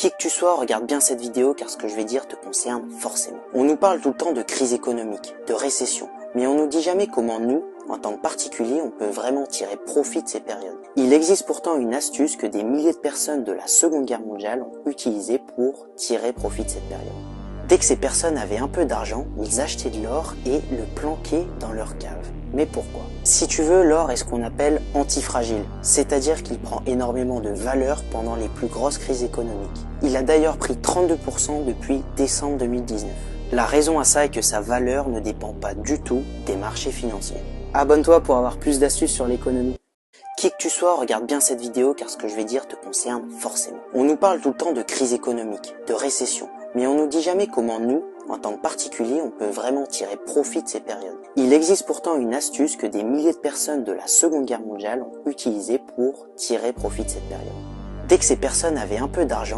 Qui que tu sois, regarde bien cette vidéo car ce que je vais dire te concerne forcément. On nous parle tout le temps de crise économique, de récession, mais on nous dit jamais comment nous, en tant que particuliers, on peut vraiment tirer profit de ces périodes. Il existe pourtant une astuce que des milliers de personnes de la Seconde Guerre mondiale ont utilisée pour tirer profit de cette période. Dès que ces personnes avaient un peu d'argent, ils achetaient de l'or et le planquaient dans leur cave. Mais pourquoi? Si tu veux, l'or est ce qu'on appelle antifragile, c'est-à-dire qu'il prend énormément de valeur pendant les plus grosses crises économiques. Il a d'ailleurs pris 32% depuis décembre 2019. La raison à ça est que sa valeur ne dépend pas du tout des marchés financiers. Abonne-toi pour avoir plus d'astuces sur l'économie. Qui que tu sois, regarde bien cette vidéo car ce que je vais dire te concerne forcément. On nous parle tout le temps de crise économique, de récession, mais on nous dit jamais comment nous, en tant que particuliers, on peut vraiment tirer profit de ces périodes. Il existe pourtant une astuce que des milliers de personnes de la Seconde Guerre mondiale ont utilisée pour tirer profit de cette période. Dès que ces personnes avaient un peu d'argent,